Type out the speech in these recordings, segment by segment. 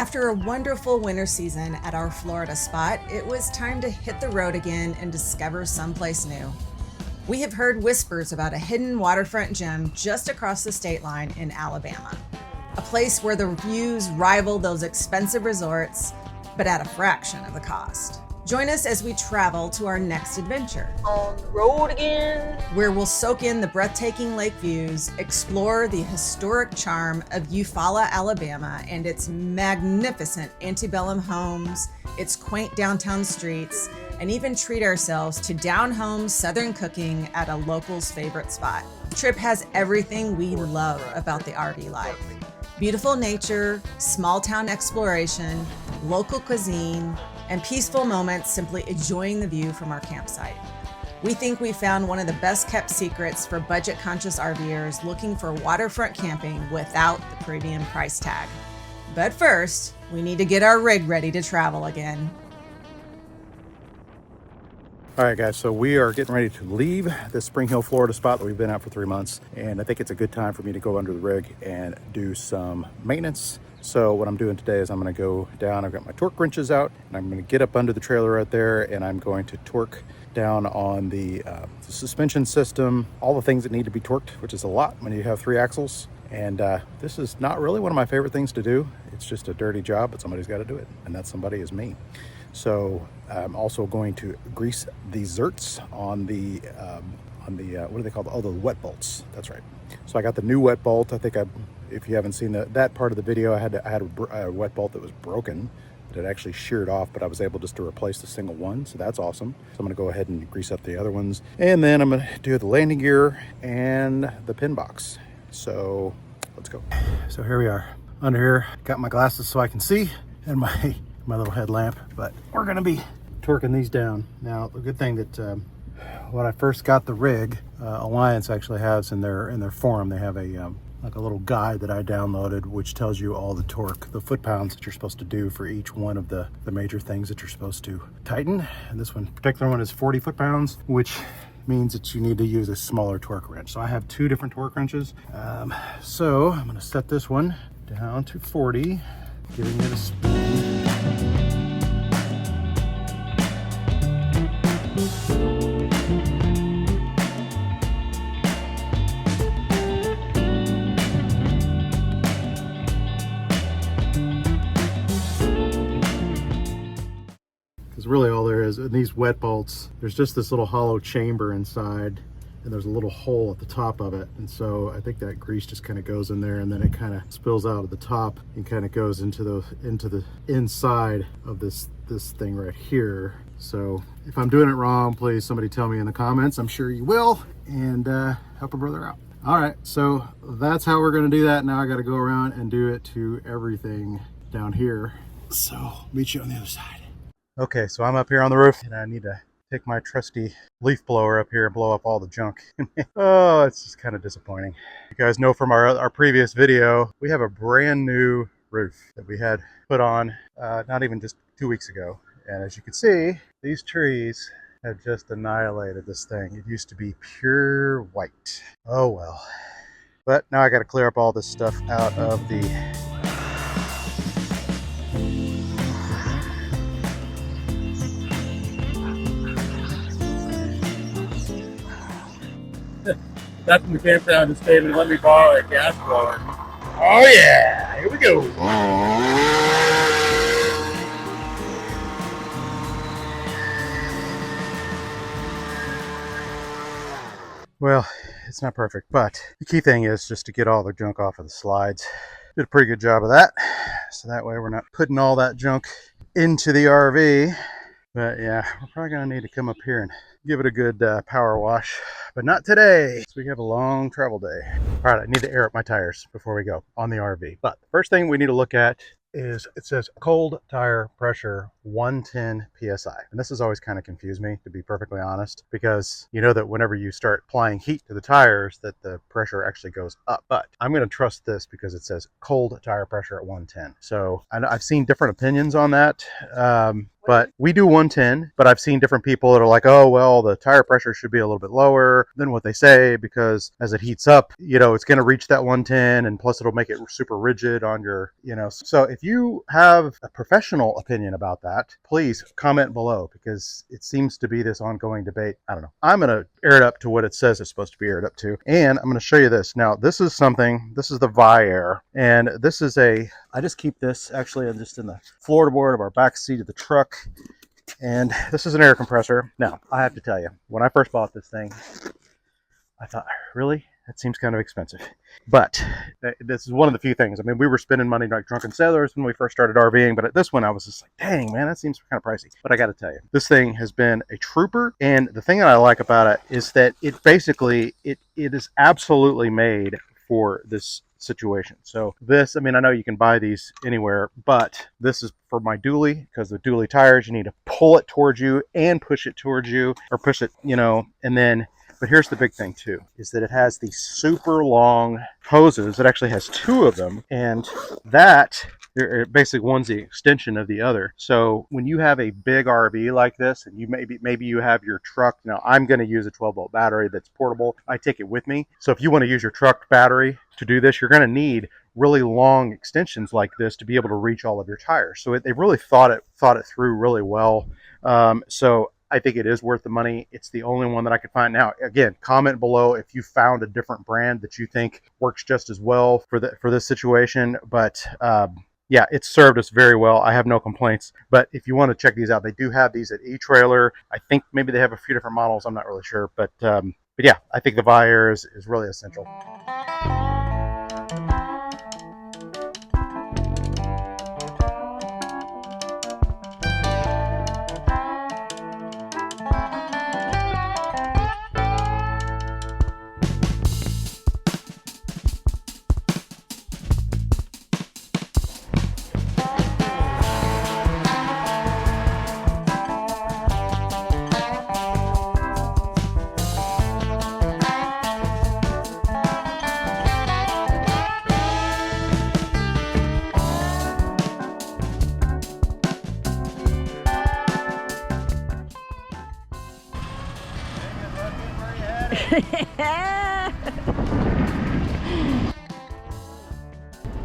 After a wonderful winter season at our Florida spot, it was time to hit the road again and discover someplace new. We have heard whispers about a hidden waterfront gem just across the state line in Alabama, a place where the views rival those expensive resorts, but at a fraction of the cost. Join us as we travel to our next adventure. On the road again. Where we'll soak in the breathtaking lake views, explore the historic charm of Eufaula, Alabama, and its magnificent antebellum homes, its quaint downtown streets, and even treat ourselves to down-home Southern cooking at a local's favorite spot. The trip has everything we love about the RV life. Beautiful nature, small town exploration, local cuisine, and peaceful moments simply enjoying the view from our campsite. We think we found one of the best kept secrets for budget-conscious RVers looking for waterfront camping without the premium price tag. But first, we need to get our rig ready to travel again. All right, guys, so we are getting ready to leave the Spring Hill, Florida spot that we've been at for 3 months. And I think it's a good time for me to go under the rig and do some maintenance. So what I'm doing today is I'm gonna go down, I've got my torque wrenches out, and I'm gonna get up under the trailer right there, and I'm going to torque down on the suspension system, all the things that need to be torqued, which is a lot when you have 3 axles. And this is not really one of my favorite things to do. It's just a dirty job, but somebody's gotta do it, and that somebody is me. So I'm also going to grease the zerts on the what are they called? Oh, the wet bolts. That's right. So I got the new wet bolt. I think if you haven't seen that part of the video, I had a wet bolt that was broken. It had actually sheared off, but I was able just to replace the single one. So that's awesome. So I'm gonna go ahead and grease up the other ones. And then I'm gonna do the landing gear and the pin box. So let's go. So here we are under here. Got my glasses so I can see and my little headlamp, but we're gonna be torquing these down. Now, the good thing that when I first got the rig, Alliance actually has in their forum, they have a like a little guide that I downloaded, which tells you all the torque, the foot-pounds that you're supposed to do for each one of the major things that you're supposed to tighten. And this particular one is 40 foot-pounds, which means that you need to use a smaller torque wrench. So I have 2 different torque wrenches. So I'm gonna set this one down to 40, giving it a spin. Really all there is in these wet bolts, there's just this little hollow chamber inside, and there's a little hole at the top of it. And so I think that grease just kind of goes in there, and then it kind of spills out of the top and kind of goes into the inside of this thing right here. So if I'm doing it wrong, please somebody tell me in the comments. I'm sure you will, and help a brother out. All right, so that's how we're gonna do that. Now I got to go around and do it to everything down here. So meet you on the other side. Okay, so I'm up here on the roof, and I need to take my trusty leaf blower up here and blow up all the junk. Oh, it's just kind of disappointing. You guys know from our previous video, we have a brand new roof that we had put on not even just 2 weeks ago. And as you can see, these trees have just annihilated this thing. It used to be pure white. Oh well. But now I got to clear up all this stuff out of the That's when the campground just came and let me borrow a gas blower. Oh yeah, here we go. Well, it's not perfect, but the key thing is just to get all the junk off of the slides. Did a pretty good job of that. So that way we're not putting all that junk into the RV. But yeah, we're probably gonna need to come up here and give it a good power wash, but not today. So we have a long travel day. All right, I need to air up my tires before we go on the RV. But the first thing we need to look at is it says cold tire pressure 110 psi, and this has always kind of confused me, to be perfectly honest, because you know that whenever you start applying heat to the tires that the pressure actually goes up. But I'm going to trust this because it says cold tire pressure at 110. So I've seen different opinions on that. but we do 110. But I've seen different people that are like, oh, well, the tire pressure should be a little bit lower than what they say, because as it heats up, you know, it's going to reach that 110, and plus it'll make it super rigid on your, you know. So if you have a professional opinion about that, please comment below, because it seems to be this ongoing debate. I don't know. I'm going to air it up to what it says it's supposed to be aired up to. And I'm going to show you this. Now, this is the Vi-Air, and this is I just keep this actually just in the floorboard of our back seat of the truck. And this is an air compressor. Now, I have to tell you, when I first bought this thing, I thought, really? That seems kind of expensive. But this is one of the few things. I mean, we were spending money like drunken sailors when we first started RVing, but at this one I was just like, dang, man, that seems kind of pricey. But I got to tell you, this thing has been a trooper. And the thing that I like about it is that it basically, it is absolutely made for this situation. So this, I mean, I know you can buy these anywhere, but this is for my dually, because the dually tires, you need to pull it towards you and push it towards you, or push it, you know, and then, but here's the big thing too, is that it has these super long hoses. It actually has two of them, and that basically one's the extension of the other. So when you have a big RV like this, and you maybe you have your truck, now I'm going to use a 12-volt battery that's portable. I take it with me. So if you want to use your truck battery to do this, you're going to need really long extensions like this to be able to reach all of your tires. So they really thought it through really well. So I think it is worth the money. It's the only one that I could find. Now, again, comment below if you found a different brand that you think works just as well for this situation. But yeah, it's served us very well. I have no complaints. But if you want to check these out, they do have these at eTrailer. I think maybe they have a few different models. I'm not really sure. But yeah, I think the Vi-Air is really essential.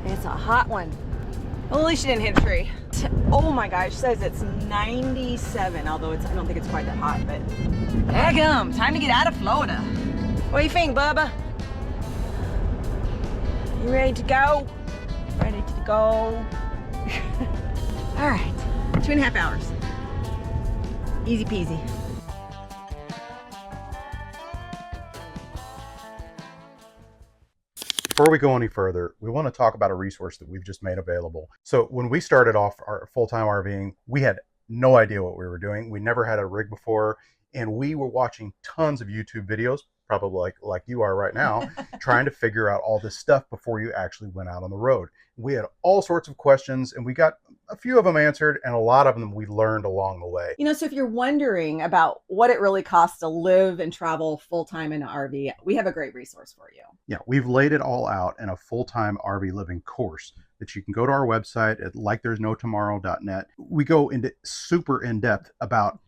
It's a hot one. Well, at least she didn't hit a tree. Oh my gosh, says it's 97, although I don't think it's quite that hot, but daggum, time to get out of Florida. What do you think, Bubba? You ready to go? Ready to go. All right, 2.5 hours. Easy peasy. Before we go any further, we want to talk about a resource that we've just made available. So when we started off our full-time RVing, we had no idea what we were doing. We never had a rig before, and we were watching tons of YouTube videos, probably like you are right now, trying to figure out all this stuff before you actually went out on the road. We had all sorts of questions, and we got a few of them answered, and a lot of them we learned along the way. You know, so if you're wondering about what it really costs to live and travel full-time in an RV, we have a great resource for you. Yeah, we've laid it all out in a full-time RV living course that you can go to our website at likethere'snotomorrow.net. We go into super in-depth about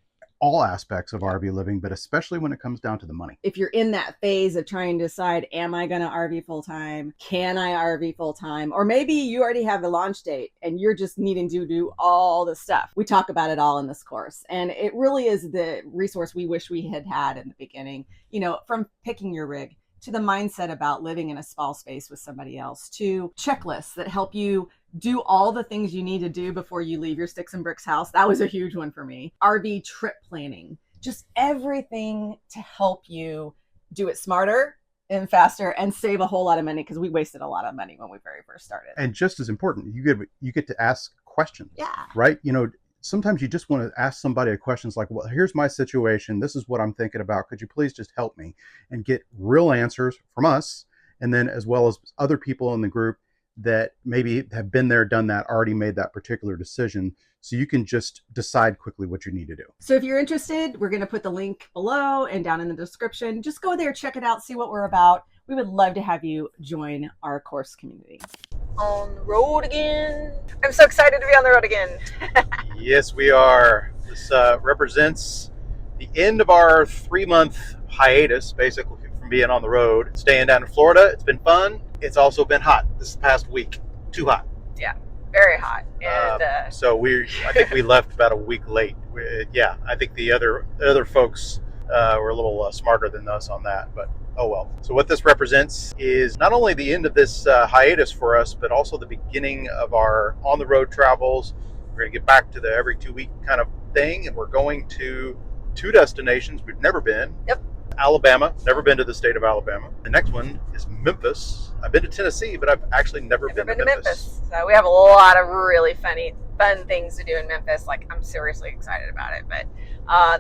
all aspects of RV living, but especially when it comes down to the money. If you're in that phase of trying to decide, am I going to RV full time? Can I RV full time? Or maybe you already have a launch date and you're just needing to do all the stuff. We talk about it all in this course. And it really is the resource we wish we had had in the beginning, you know, from picking your rig to the mindset about living in a small space with somebody else, to checklists that help you do all the things you need to do before you leave your sticks and bricks house. That was a huge one for me. RV trip planning, just everything to help you do it smarter and faster and save a whole lot of money, because we wasted a lot of money when we very first started. And just as important, you get to ask questions. Yeah. Right? You know, sometimes you just want to ask somebody a questions like, well, here's my situation. This is what I'm thinking about. Could you please just help me? And get real answers from us. And then as well as other people in the group that maybe have been there, done that, already made that particular decision. So you can just decide quickly what you need to do. So if you're interested, we're going to put the link below and down in the description. Just go there, check it out, see what we're about. We would love to have you join our course community. on the road again. I'm so excited to be on the road again. Yes, we are. This represents the end of our 3-month hiatus, basically, from being on the road. Staying down in Florida, it's been fun. It's also been hot this past week. Too hot. Yeah, very hot. And so I think we left about a week late. Yeah, I think the other folks were a little smarter than us on that, but oh well. So what this represents is not only the end of this hiatus for us, but also the beginning of our on-the-road travels. We're going to get back to the every 2-week kind of thing, and we're going to 2 destinations we've never been. Yep. Alabama, never been to the state of Alabama. The next one is Memphis. I've been to Tennessee, but I've actually never been to Memphis. So we have a lot of really fun things to do in Memphis. Like, I'm seriously excited about it. But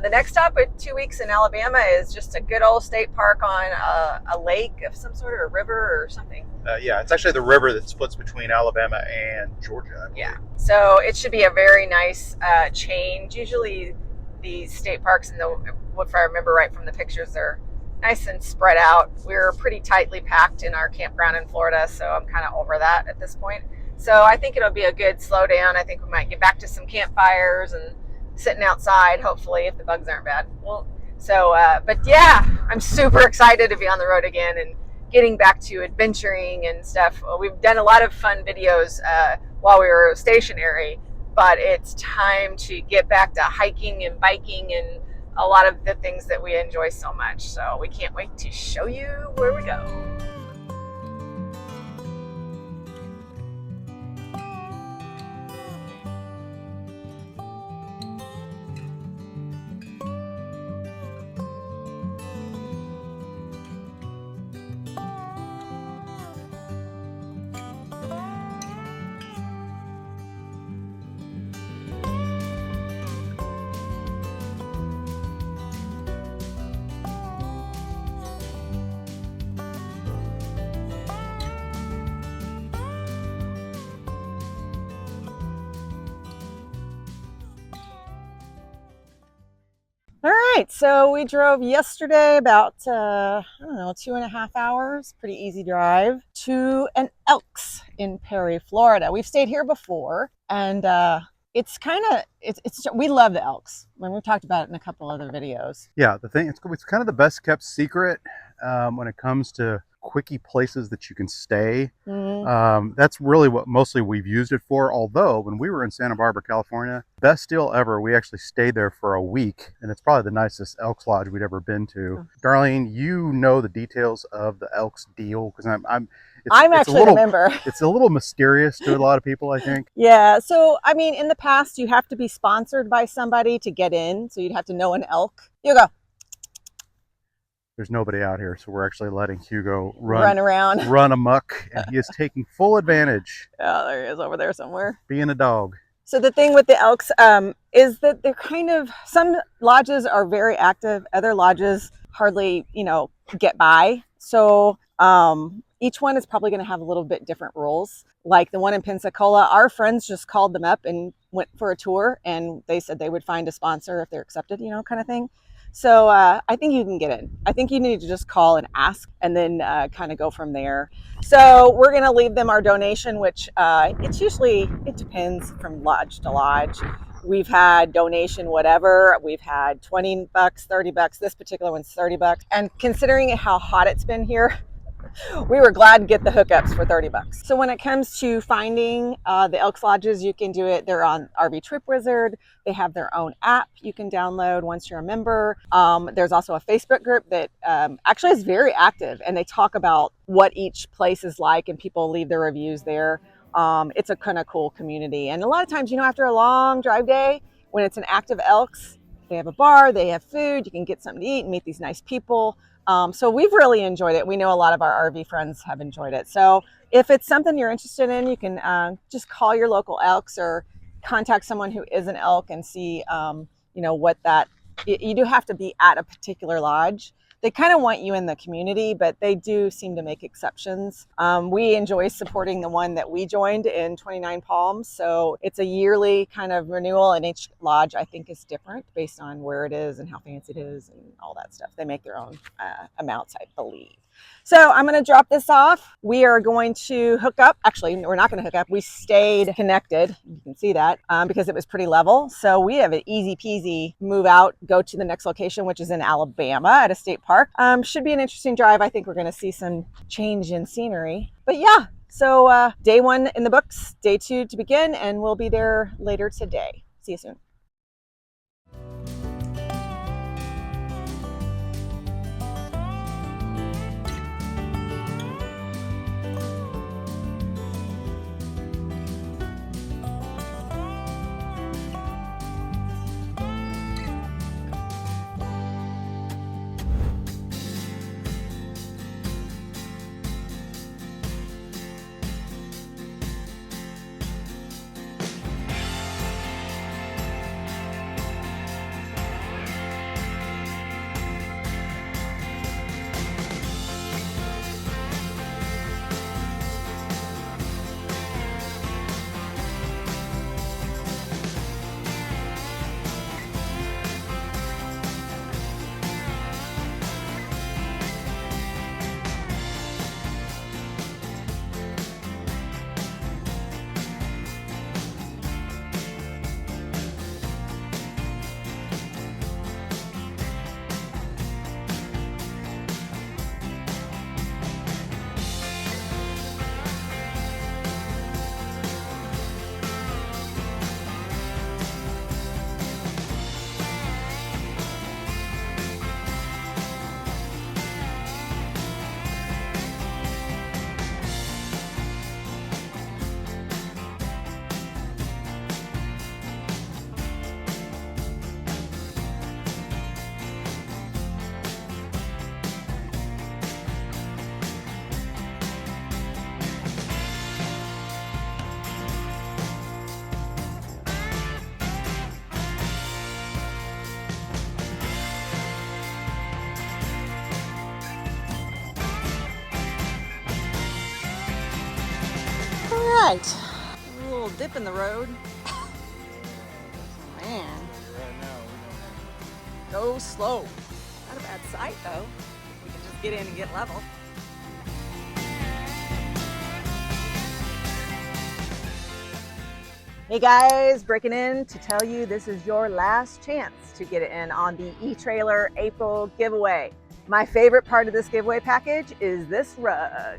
the next stop at 2 weeks in Alabama is just a good old state park on a lake of some sort, or a river or something. Yeah, it's actually the river that splits between Alabama and Georgia. Yeah, so it should be a very nice change. Usually these state parks, if I remember right from the pictures, they're nice and spread out. We're pretty tightly packed in our campground in Florida, so I'm kind of over that at this point. So I think it'll be a good slow down. I think we might get back to some campfires and sitting outside, hopefully, if the bugs aren't bad. Well, so, but yeah, I'm super excited to be on the road again and getting back to adventuring and stuff. We've done a lot of fun videos while we were stationary, but it's time to get back to hiking and biking and a lot of the things that we enjoy so much. So we can't wait to show you where we go. All right, so we drove yesterday about, I don't know, 2.5 hours, pretty easy drive, to an Elks in Perry, Florida. We've stayed here before, and it's we love the Elks. We've talked about it in a couple other videos. Yeah, it's kind of the best kept secret when it comes to quickie places that you can stay. That's really what mostly we've used it for. Although when we were in Santa Barbara, California, best deal ever, we actually stayed there for a week, and it's probably the nicest Elks Lodge we'd ever been to. Darlene, you know the details of the Elks deal, because I'm actually a member. It's a little mysterious to a lot of people, I think. Yeah, so I mean, in the past, you have to be sponsored by somebody to get in, so you'd have to know an elk. You go. There's nobody out here, so we're actually letting Hugo run around, run amok, and he is taking full advantage. Oh, there he is over there somewhere. Being a dog. So the thing with the Elks is that they're some lodges are very active, other lodges hardly, get by. So each one is probably going to have a little bit different rules. Like the one in Pensacola, our friends just called them up and went for a tour, and they said they would find a sponsor if they're accepted, kind of thing. So I think you can get in. I think you need to just call and ask, and then kind of go from there. So we're going to leave them our donation, which it depends from lodge to lodge. We've had donation whatever. We've had $20, $30. This particular one's $30. And considering how hot it's been here, we were glad to get the hookups for $30. So when it comes to finding the Elks Lodges, you can do it. They're on RV Trip Wizard. They have their own app you can download once you're a member. There's also a Facebook group that actually is very active, and they talk about what each place is like, and people leave their reviews there. It's a kind of cool community. And a lot of times, after a long drive day, when it's an active Elks, they have a bar, they have food, you can get something to eat and meet these nice people. So we've really enjoyed it. We know a lot of our RV friends have enjoyed it. So if it's something you're interested in, you can just call your local Elks or contact someone who is an Elk and see, you do have to be at a particular lodge. They kind of want you in the community, but they do seem to make exceptions. We enjoy supporting the one that we joined in 29 Palms. So it's a yearly kind of renewal, and each lodge I think is different based on where it is and how fancy it is and all that stuff. They make their own amounts, I believe. So I'm going to drop this off. We are going to hook up. Actually, we're not going to hook up. We stayed connected. You can see that because it was pretty level. So we have an easy peasy move out, go to the next location, which is in Alabama at a state park. Should be an interesting drive. I think we're going to see some change in scenery. But yeah, so day 1 in the books, day 2 to begin, and we'll be there later today. See you soon. Right, a little dip in the road. Man, go slow. Not a bad sight though. We can just get in and get level. Hey guys, breaking in to tell you this is your last chance to get in on the E-Trailer April giveaway. My favorite part of this giveaway package is this rug.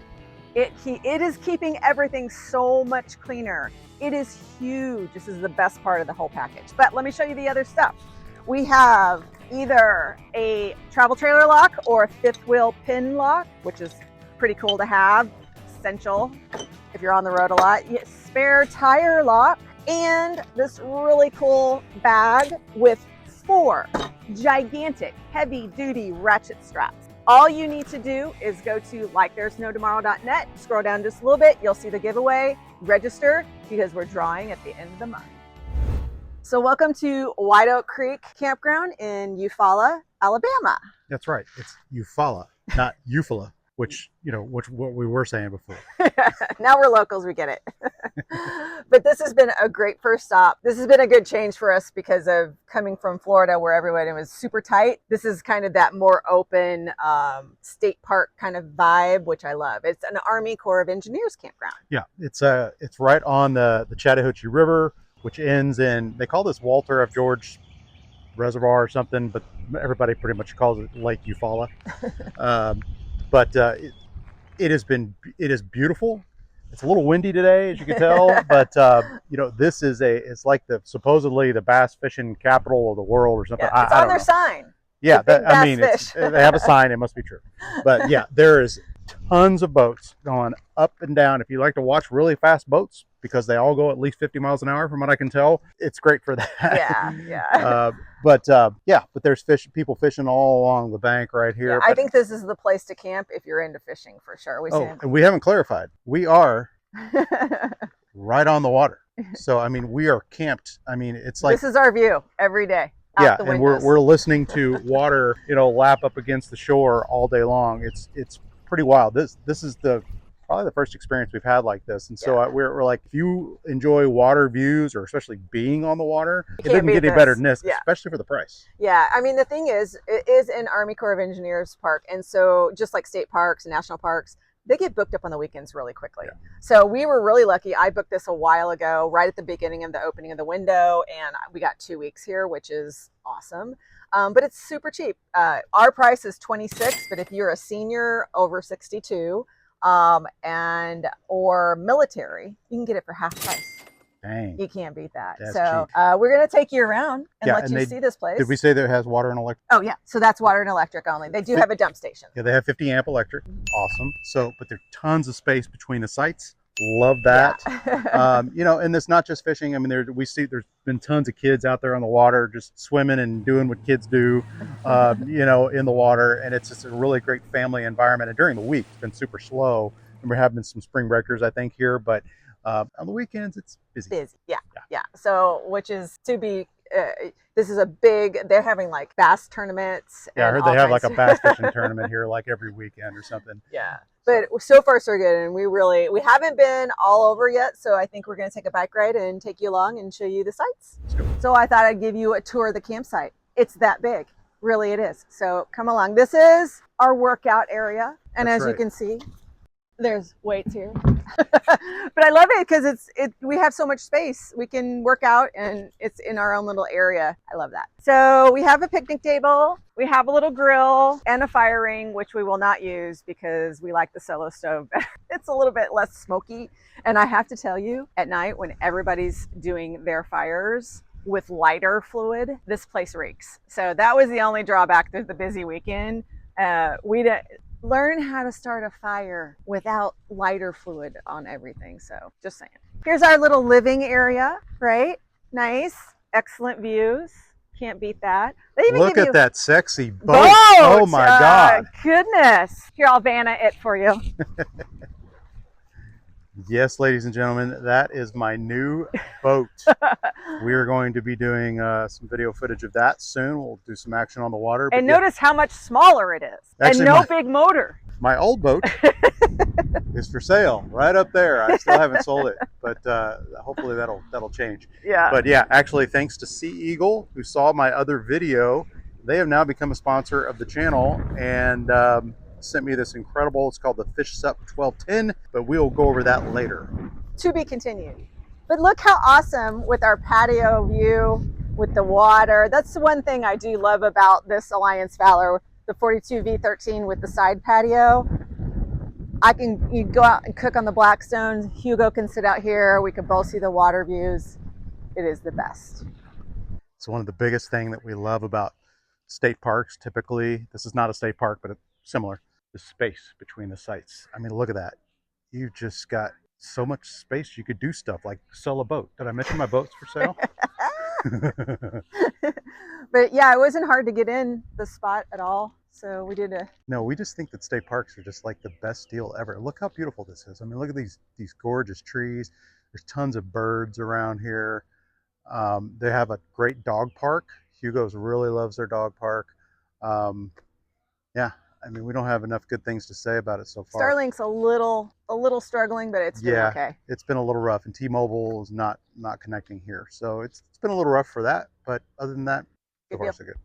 It is keeping everything so much cleaner. It is huge. This is the best part of the whole package. But let me show you the other stuff. We have either a travel trailer lock or a fifth wheel pin lock, which is pretty cool to have. Essential if you're on the road a lot. Spare tire lock and this really cool bag with 4 gigantic heavy duty ratchet straps. All you need to do is go to likethere'snotomorrow.net, scroll down just a little bit, you'll see the giveaway, register, because we're drawing at the end of the month. So welcome to White Oak Creek Campground in Eufaula, Alabama. That's right. It's Eufaula, not Eufaula, which what we were saying before. Now we're locals, we get it. But this has been a great first stop. This has been a good change for us because of coming from Florida where everybody was super tight. This is kind of that more open state park kind of vibe, which I love. It's an Army Corps of Engineers campground. Yeah, it's right on the Chattahoochee River, which ends in, they call this Walter F. George Reservoir or something, but everybody pretty much calls it Lake Eufaula. But it is beautiful. It's a little windy today, as you can tell, but this is it's like supposedly the bass fishing capital of the world or something. Yeah, it's on their sign. Yeah, they have a sign. It must be true. But yeah, there is tons of boats going up and down. If you like to watch really fast boats, because they all go at least 50 miles an hour, from what I can tell, it's great for that. Yeah. But there's people fishing all along the bank right here. Yeah, I think this is the place to camp if you're into fishing for sure. And we haven't clarified. We are right on the water. So, I mean, we are camped. I mean, it's like... This is our view every day. Yeah, and we're listening to water, lap up against the shore all day long. It's pretty wild. This is the probably the first experience we've had like this. And so we're like, if you enjoy water views, or especially being on the water, it doesn't get any better than this, especially for the price. Yeah, I mean, the thing is, it is an Army Corps of Engineers park. And so just like state parks and national parks, they get booked up on the weekends really quickly. Yeah. So we were really lucky. I booked this a while ago, right at the beginning of the opening of the window, and we got 2 weeks here, which is awesome. But it's super cheap. Our price is $26, but if you're a senior over 62 and or military, you can get it for half price. Dang. You can't beat that. That's so we're going to take you around and let you see this place. Did we say that it has water and electric? Oh, yeah. So that's water and electric only. They do have a dump station. Yeah, they have 50 amp electric. Awesome. So, but there's tons of space between the sites. Love that. Yeah. You know, and it's not just fishing. I mean, there's been tons of kids out there on the water just swimming and doing what kids do, you know, in the water. And it's just a really great family environment. And during the week, it's been super slow. And we're having some spring breakers, I think, here. But on the weekends, it's busy. Yeah. So, which is to be, this is a big, they're having like bass tournaments. Yeah, I heard they have like a bass fishing tournament here like every weekend or something. Yeah. But so far so good. And we haven't been all over yet. So I think we're going to take a bike ride and take you along and show you the sites. So I thought I'd give you a tour of the campsite. It's that big. Really, it is. So come along. This is our workout area. And as you can see, there's weights here. But I love it because we have so much space. We can work out and it's in our own little area. I love that. So we have a picnic table. We have a little grill and a fire ring, which we will not use because we like the solo stove better. It's a little bit less smoky. And I have to tell you, at night when everybody's doing their fires with lighter fluid, this place reeks. So that was the only drawback through the busy weekend. We didn't learn how to start a fire without lighter fluid on everything. So just saying. Here's our little living area, right? Nice, excellent views. Can't beat that. They even Look give at that sexy boat. Oh my God. Goodness. Here, I'll Vanna it for you. Yes, ladies and gentlemen, that is my new boat. We are going to be doing some video footage of that soon. We'll do some action on the water. And notice how much smaller it is. Actually, and no big motor. My old boat is for sale right up there. I still haven't sold it, but hopefully that'll change. Yeah. But yeah, actually, thanks to Sea Eagle, who saw my other video, they have now become a sponsor of the channel and sent me this incredible, it's called the Fish Sup 1210, but we'll go over that later. To be continued. But look how awesome with our patio view with the water. That's the one thing I do love about this Alliance Valor, the 42 V13 with the side patio. You go out and cook on the Blackstones. Hugo can sit out here. We can both see the water views. It is the best. It's one of the biggest things that we love about state parks. Typically, this is not a state park, but it's similar. The space between the sites. I mean, look at that. You just got so much space. You could do stuff like sell a boat. Did I mention my boat's for sale? But yeah, it wasn't hard to get in the spot at all. So we did No, we just think that state parks are just like the best deal ever. Look how beautiful this is. I mean, look at these gorgeous trees. There's tons of birds around here. They have a great dog park. Hugo's really loves their dog park. Yeah. I mean, we don't have enough good things to say about it so far. Starlink's a little struggling, but it's been okay. It's been a little rough, and T-Mobile is not connecting here, so it's been a little rough for that. But other than that, so far so good.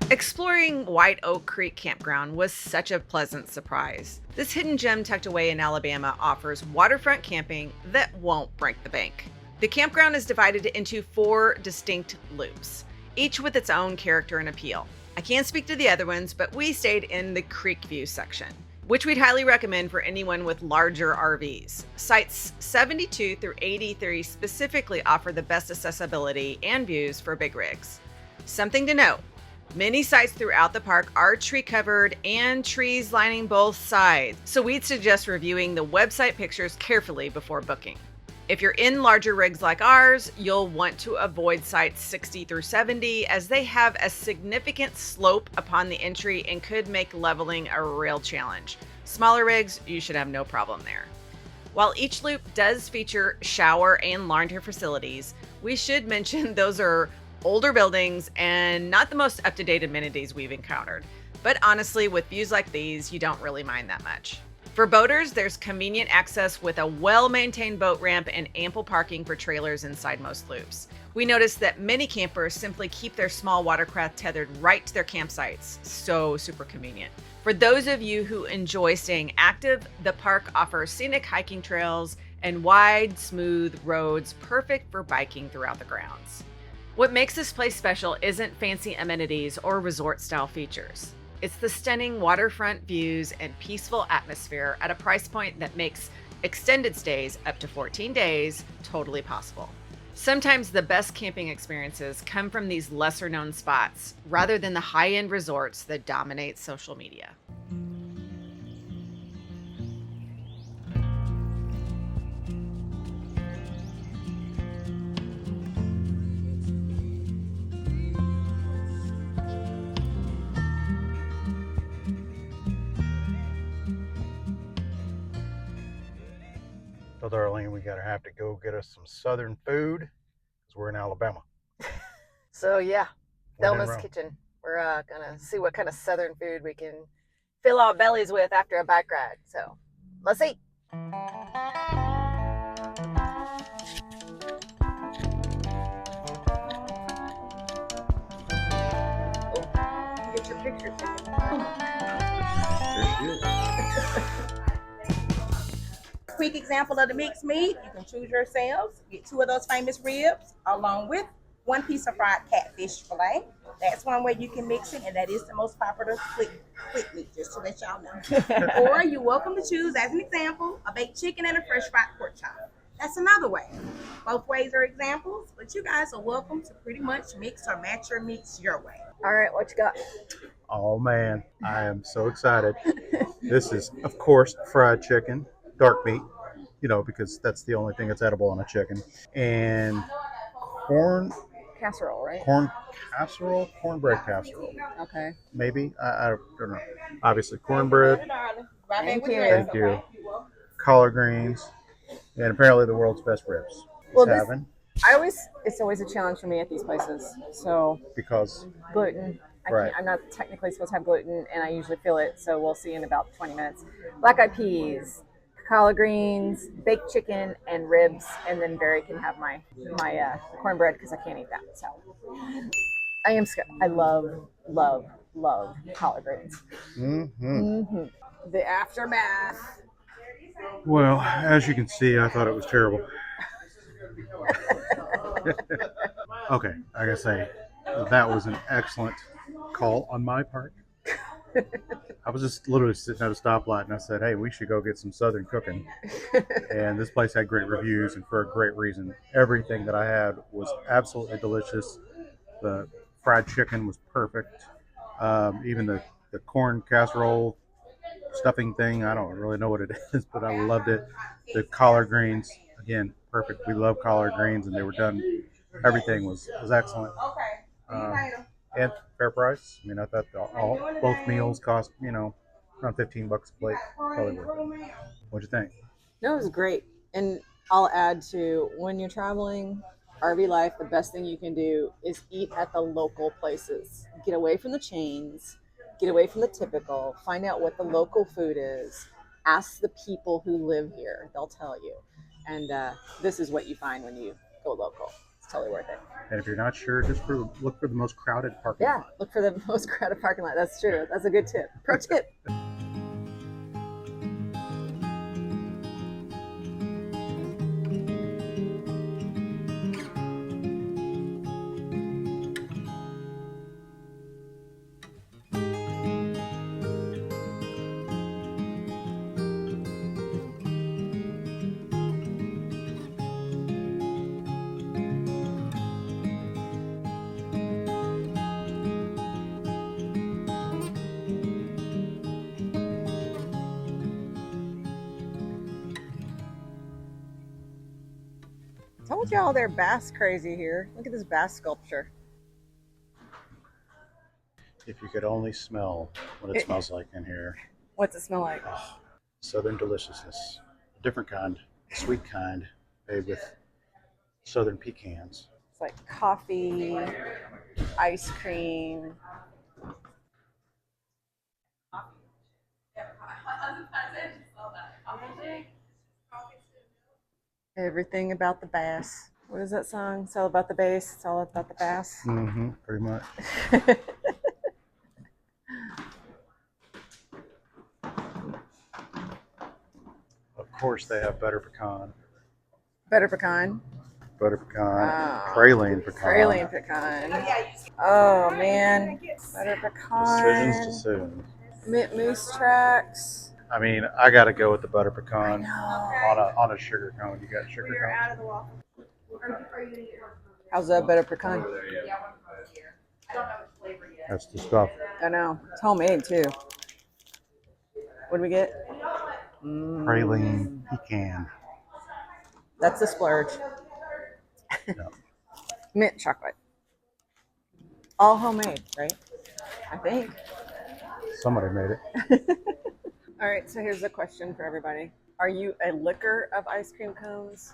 Exploring White Oak Creek Campground was such a pleasant surprise. This hidden gem tucked away in Alabama offers waterfront camping that won't break the bank. The campground is divided into 4 distinct loops, each with its own character and appeal. I can't speak to the other ones, but we stayed in the Creek View section, which we'd highly recommend for anyone with larger RVs. Sites 72 through 83 specifically offer the best accessibility and views for big rigs. Something to note, many sites throughout the park are tree covered and trees lining both sides, so we'd suggest reviewing the website pictures carefully before booking. If you're in larger rigs like ours, you'll want to avoid sites 60 through 70 as they have a significant slope upon the entry and could make leveling a real challenge. Smaller rigs, you should have no problem there. While each loop does feature shower and laundry facilities, we should mention those are older buildings and not the most up-to-date amenities we've encountered. But honestly, with views like these, you don't really mind that much. For boaters, there's convenient access with a well-maintained boat ramp and ample parking for trailers inside most loops. We noticed that many campers simply keep their small watercraft tethered right to their campsites. So super convenient. For those of you who enjoy staying active, the park offers scenic hiking trails and wide, smooth roads perfect for biking throughout the grounds. What makes this place special isn't fancy amenities or resort-style features. It's the stunning waterfront views and peaceful atmosphere at a price point that makes extended stays up to 14 days totally possible. Sometimes the best camping experiences come from these lesser-known spots rather than the high-end resorts that dominate social media. So Darlene, we gotta have to go get us some southern food because we're in Alabama. So yeah, When in Delmas Rome. Kitchen. We're gonna see what kind of southern food we can fill our bellies with after a bike ride. So let's eat. Get your picture taken. Quick example of the mixed meat. You can choose yourselves. Get 2 of those famous ribs along with 1 piece of fried catfish fillet. That's one way you can mix it, and that is the most popular quick meat, just to let y'all know. Or you're welcome to choose, as an example, a baked chicken and a fresh fried pork chop. That's another way. Both ways are examples, but you guys are welcome to pretty much mix or match your meats your way. All right, what you got? Oh man, I am so excited. This is, of course, fried chicken, dark meat, you know, because that's the only thing that's edible on a chicken. And corn casserole, cornbread casserole, Okay. maybe. I don't know. Obviously, cornbread. Thank you. Thank you. Collard greens, and apparently the world's best ribs. Well, It's this- having It's always a challenge for me at these places. So because gluten. Right. I'm not technically supposed to have gluten, and I usually feel it, so we'll see in about 20 minutes. Black eyed peas, collard greens, baked chicken, and ribs, and then Barry can have my cornbread because I can't eat that. So I am scared. I love collard greens. The aftermath. well, as you can see, I thought it was terrible. Okay, I gotta say that was an excellent call on my part. I was just literally sitting at a stoplight and I said, hey, we should go get some southern cooking. And this place had great reviews, and for a great reason. Everything that I had was absolutely delicious. The fried chicken was perfect. Even the corn casserole stuffing thing, I don't really know what it is, but I loved it. The collard greens, again, perfect. We love collard greens, and they were done. Everything was excellent. And fair price. I mean, I thought both meals cost, around $15 a plate. Totally worth it. What'd you think? No, it was great. And I'll add to, when you're traveling RV life, the best thing you can do is eat at the local places. Get away from the chains, get away from the typical, find out what the local food is, ask the people who live here. They'll tell you. And this is what you find when you go local. It's totally worth it. And if you're not sure, just look for the most crowded parking Yeah, lot. look for the most crowded parking lot. That's true. That's a good tip. Pro tip. Told y'all they're bass crazy here. Look at this bass sculpture. If you could only smell what it smells like in here. What's it smell like? Southern deliciousness. A different kind, a sweet kind, made with southern pecans. It's like coffee, ice cream. Everything about the bass. What is that song? It's all about the bass. It's all about the bass. Mm-hmm, pretty much. Of course, they have butter pecan. Butter pecan. Butter pecan, Oh, praline pecan. praline pecan. Oh man, butter Decisions. pecan. Mint moose tracks. I mean, I got to go with the butter pecan No. on a sugar cone. You got sugar cones? How's that butter pecan? That's the stuff. I know. It's homemade too. What do we get? Praline pecan. That's the splurge. No. Mint chocolate. All homemade, right? I think. Somebody made it. All right, so here's a question for everybody. Are you a licker of ice cream cones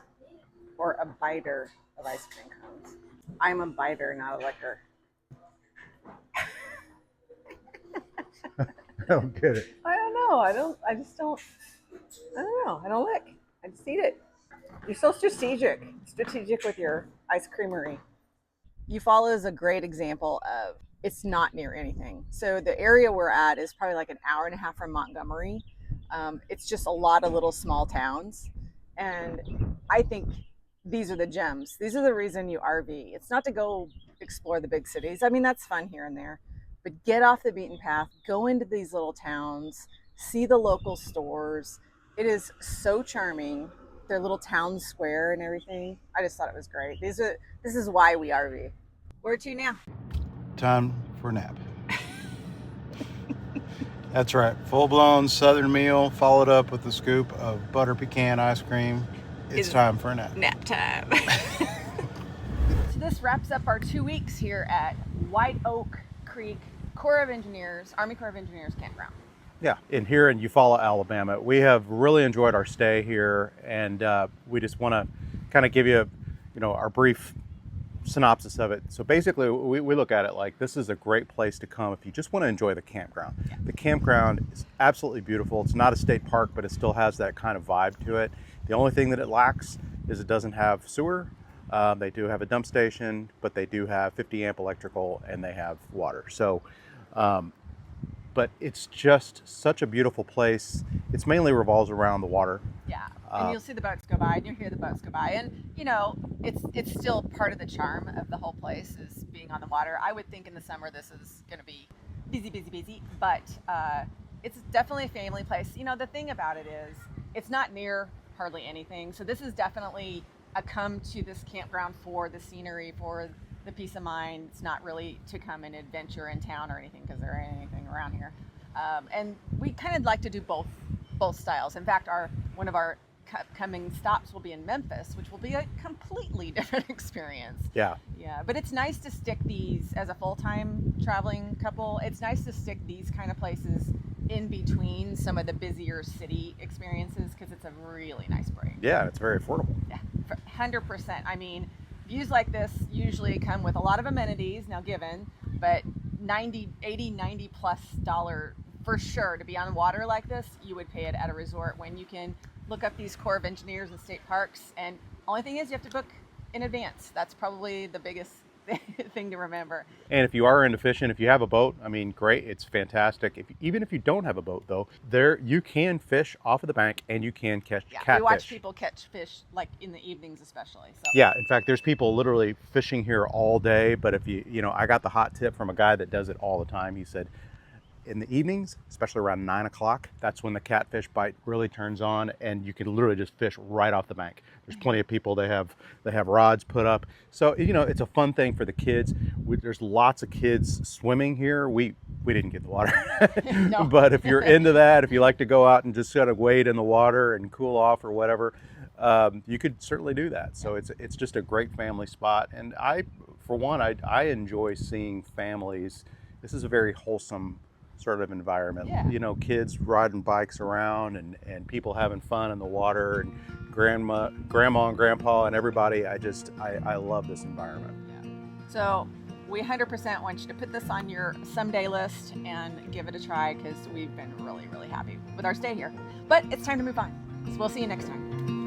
or a biter of ice cream cones? I'm a biter, not a licker. I don't get it. I don't know. I don't know. I don't lick. I just eat it. You're so strategic with your ice creamery. Eufaula is a great example of it's not near anything. So the area we're at is probably like an hour and a half from Montgomery. It's just a lot of little small towns. And I think these are the gems. These are the reason you RV. It's not to go explore the big cities. I mean, that's fun here and there. But get off the beaten path, go into these little towns, see the local stores. It is so charming. Their little town square and everything. I just thought it was great. This is why we RV. Where to now? Time for a nap. That's right. Full-blown southern meal followed up with a scoop of butter pecan ice cream. It's time for a nap. Nap time. So this wraps up our 2 weeks here at White Oak Creek Army Corps of Engineers Campground. Yeah, here in Eufaula, Alabama. We have really enjoyed our stay here, and we just want to kind of give you, our brief synopsis of it. So basically, we look at it like this is a great place to come if you just want to enjoy the campground. Yeah. The campground is absolutely beautiful. It's not a state park, but it still has that kind of vibe to it. The only thing that it lacks is it doesn't have sewer. They do have a dump station, but they do have 50 amp electrical, and they have water. So. But it's just such a beautiful place. It's mainly revolves around the water. Yeah, and you'll see the boats go by, and you'll hear the boats go by, and it's still part of the charm of the whole place is being on the water. I would think in the summer this is going to be busy, but it's definitely a family place. The thing about it is it's not near hardly anything, so this is definitely a come to this campground for the scenery, for the peace of mind. It's not really to come and adventure in town or anything because there ain't anything around here. And we kind of like to do both styles. In fact, one of our coming stops will be in Memphis, which will be a completely different experience. Yeah. Yeah, but it's nice to stick these as a full-time traveling couple. It's nice to stick these kind of places in between some of the busier city experiences because it's a really nice break. Yeah, it's very affordable. Yeah, 100%. I mean, views like this usually come with a lot of amenities, now given, but $90 plus for sure to be on water like this. You would pay it at a resort when you can look up these Corps of Engineers and state parks. And only thing is you have to book in advance. That's probably the biggest thing to remember. And if you are into fishing, if you have a boat, I mean, great, it's fantastic. Even if you don't have a boat, though, you can fish off of the bank and you can catch catfish. We watch people catch fish like in the evenings, especially. So. Yeah, in fact, there's people literally fishing here all day. But if I got the hot tip from a guy that does it all the time. He said, in the evenings, especially around 9 o'clock, that's when the catfish bite really turns on, and you can literally just fish right off the bank. There's plenty of people, they have rods put up. So, it's a fun thing for the kids. There's lots of kids swimming here. We didn't get the water. No. But if you're into that, if you like to go out and just sort of wade in the water and cool off or whatever, you could certainly do that. So it's just a great family spot. And I enjoy seeing families. This is a very wholesome sort of environment. Yeah. Kids riding bikes around and people having fun in the water, and grandma and grandpa and everybody. I love this environment. Yeah. So we 100% want you to put this on your someday list and give it a try because we've been really, really happy with our stay here. But it's time to move on. So we'll see you next time.